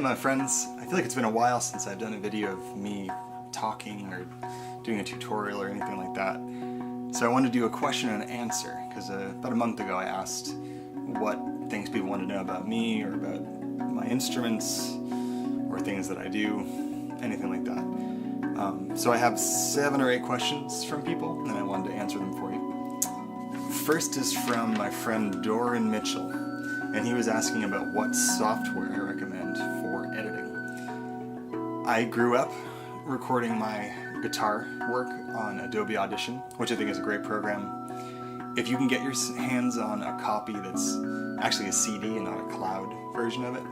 my friends. I feel like it's been a while since I've done a video of me talking or doing a tutorial or anything like that. So I wanted to do a question and answer, because about a month ago I asked what things people want to know about me or about my instruments or things that I do, anything like that. So I have 7 or 8 questions from people and I wanted to answer them for you. First is from my friend Doran Mitchell, and he was asking about what software I recommend for editing. I grew up recording my guitar work on Adobe Audition, which I think is a great program. If you can get your hands on a copy that's actually a CD and not a cloud version of it,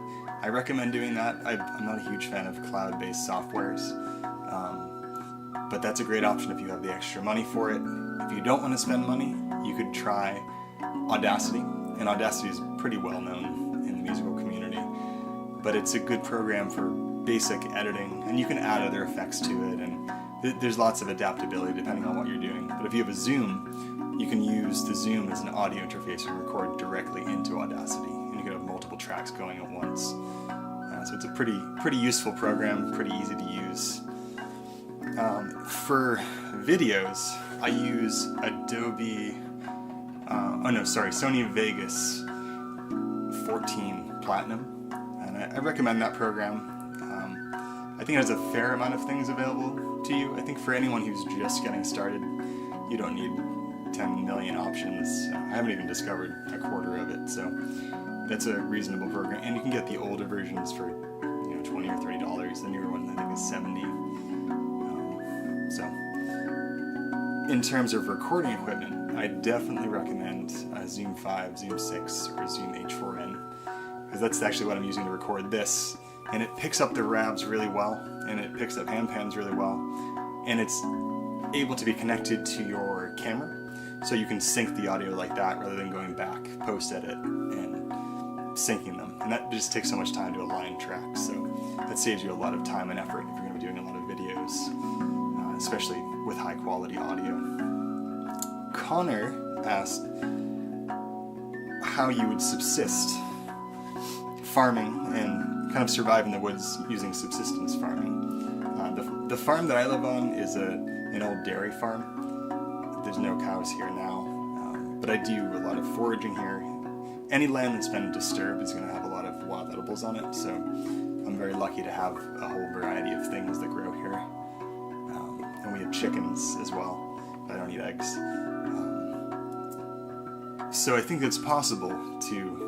I recommend doing that. I'm not a huge fan of cloud-based softwares, but that's a great option if you have the extra money for it. If you don't want to spend money, you could try Audacity, and Audacity is pretty well known in the musical community, but it's a good program for basic editing, and you can add other effects to it, and there's lots of adaptability depending on what you're doing. But if you have a Zoom, you can use the Zoom as an audio interface and record directly into Audacity, and you can have multiple tracks going at once. So it's a pretty useful program, pretty easy to use. For videos, I use Sony Vegas 14 Platinum, and I recommend that program. I think it has a fair amount of things available to you. I think for anyone who's just getting started, you don't need 10 million options. I haven't even discovered a quarter of it, so that's a reasonable program. And you can get the older versions for $20 or $30. The newer one I think is $70. So in terms of recording equipment, I definitely recommend Zoom 5, Zoom 6, or Zoom H4n, because that's actually what I'm using to record this. And it picks up the ravs really well, and it picks up hand pans really well, and it's able to be connected to your camera, so you can sync the audio like that rather than going back post-edit and syncing them. And that just takes so much time to align tracks, so that saves you a lot of time and effort if you're going to be doing a lot of videos, especially with high-quality audio. Connor asked how you would subsist farming and kind of survive in the woods using subsistence farming. The farm that I live on is an old dairy farm. There's no cows here now, but I do a lot of foraging here. Any land that's been disturbed is going to have a lot of wild edibles on it, so I'm very lucky to have a whole variety of things that grow here. And we have chickens as well, but I don't eat eggs. So I think it's possible to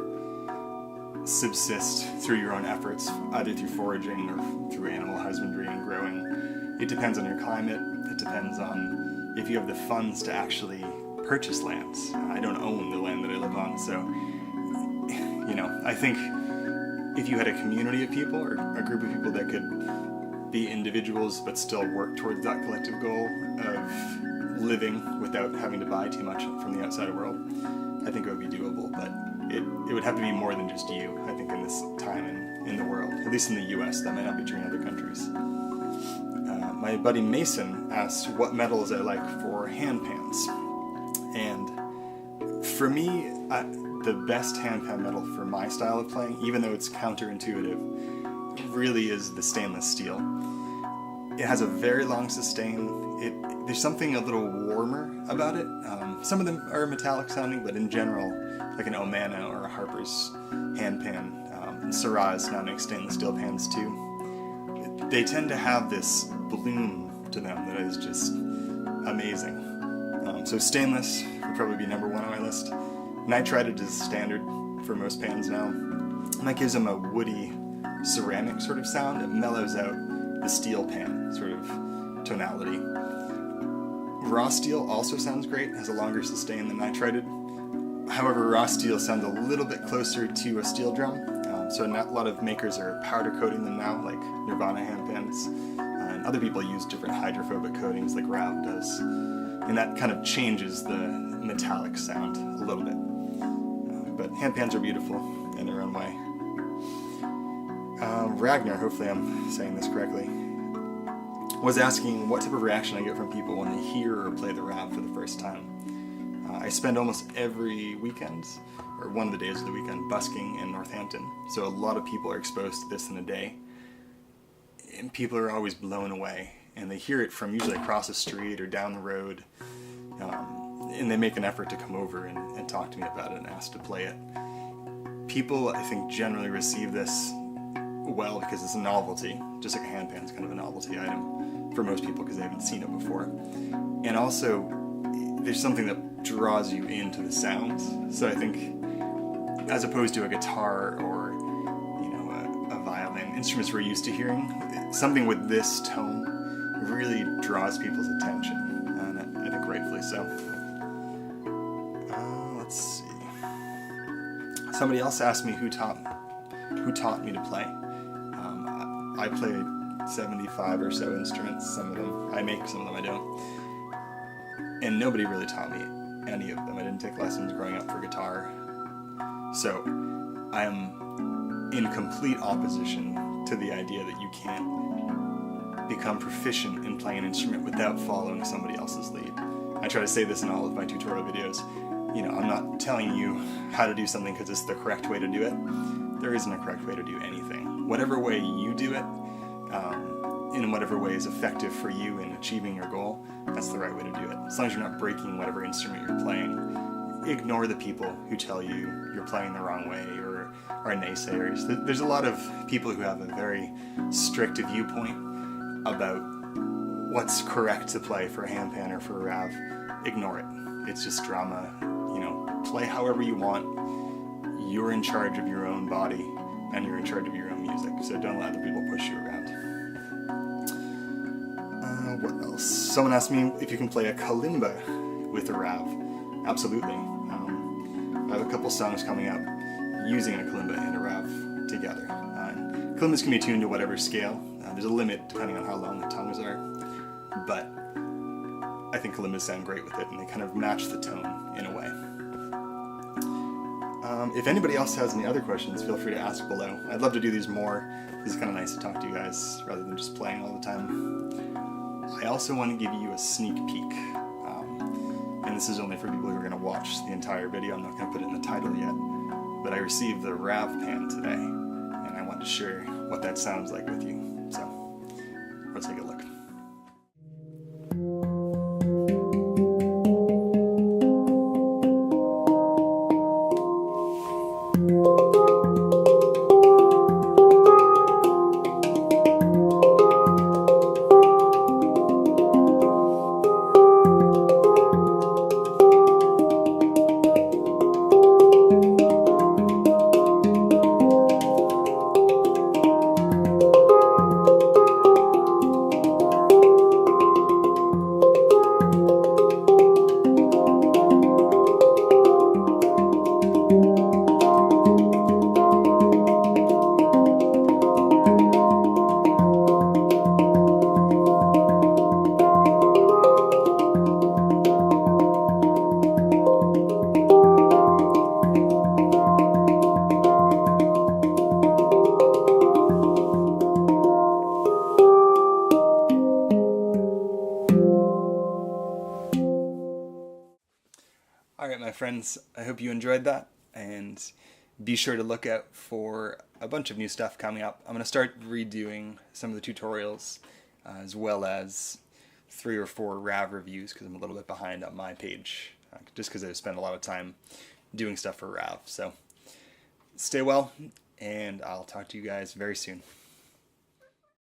subsist through your own efforts, either through foraging or through animal husbandry and growing. It depends on your climate. It depends on if you have the funds to actually purchase lands. I don't own the land that I live on, so I think if you had a community of people or a group of people that could be individuals but still work towards that collective goal of living without having to buy too much from the outside world, I think it would be doable. But it would have to be more than just you, I think, in this time in the world. At least in the US, that might not be true in other countries. My buddy Mason asked what metals I like for hand pans. And for me, the best hand pan metal for my style of playing, even though it's counterintuitive, really is the stainless steel. It has a very long sustain. There's something a little warmer about it. Some of them are metallic sounding, but in general, like an Omana or a Harper's hand pan, and Syrah's now makes stainless steel pans too. They tend to have this bloom to them that is just amazing. So stainless would probably be number 1 on my list. Nitrided is standard for most pans now, and that gives them a woody ceramic sort of sound. It mellows out the steel pan sort of tonality. Raw steel also sounds great, has a longer sustain than nitrided. However, raw steel sounds a little bit closer to a steel drum, so a lot of makers are powder coating them now, like Nirvana hand pans, and other people use different hydrophobic coatings like Rav does, and that kind of changes the metallic sound a little bit. But hand pans are beautiful in their own way. Ragnar, hopefully I'm saying this correctly, was asking what type of reaction I get from people when they hear or play the Rav for the first time. I spend almost every weekend, or one of the days of the weekend, busking in Northampton. So a lot of people are exposed to this in a day. And people are always blown away. And they hear it from usually across the street or down the road. And they make an effort to come over and talk to me about it and ask to play it. People, I think, generally receive this well because it's a novelty. Just like a handpan is kind of a novelty item for most people because they haven't seen it before. And also, there's something that draws you into the sounds. So I think, as opposed to a guitar or a violin, instruments we're used to hearing, something with this tone really draws people's attention, and I think rightfully so. Let's see. Somebody else asked me who taught me to play. I play 75 or so instruments. Some of them I make, some of them I don't. And nobody really taught me any of them. I didn't take lessons growing up for guitar. So I am in complete opposition to the idea that you can't become proficient in playing an instrument without following somebody else's lead. I try to say this in all of my tutorial videos. I'm not telling you how to do something because it's the correct way to do it. There isn't a correct way to do anything. Whatever way you do it, in whatever way is effective for you in achieving your goal, that's the right way to do it. As long as you're not breaking whatever instrument you're playing, ignore the people who tell you you're playing the wrong way or are naysayers. There's a lot of people who have a very strict viewpoint about what's correct to play for a handpan or for a rav. Ignore it. It's just drama. Play however you want. You're in charge of your own body and you're in charge of your own music. So don't let other people push you around. What else? Someone asked me if you can play a kalimba with a rav. Absolutely. I have a couple songs coming up using a kalimba and a rav together. Kalimbas can be tuned to whatever scale. There's a limit depending on how long the tongues are. But I think kalimbas sound great with it, and they kind of match the tone in a way. If anybody else has any other questions, feel free to ask below. I'd love to do these more. This is kind of nice to talk to you guys rather than just playing all the time. I also want to give you a sneak peek. And this is only for people who are going to watch the entire video. I'm not going to put it in the title yet. But I received the Rav Pan today, and I want to share what that sounds like with you. So, let's take a look. Alright my friends, I hope you enjoyed that, and be sure to look out for a bunch of new stuff coming up. I'm going to start redoing some of the tutorials, as well as 3 or 4 RAV reviews, because I'm a little bit behind on my page, just because I've spent a lot of time doing stuff for RAV. So stay well, and I'll talk to you guys very soon.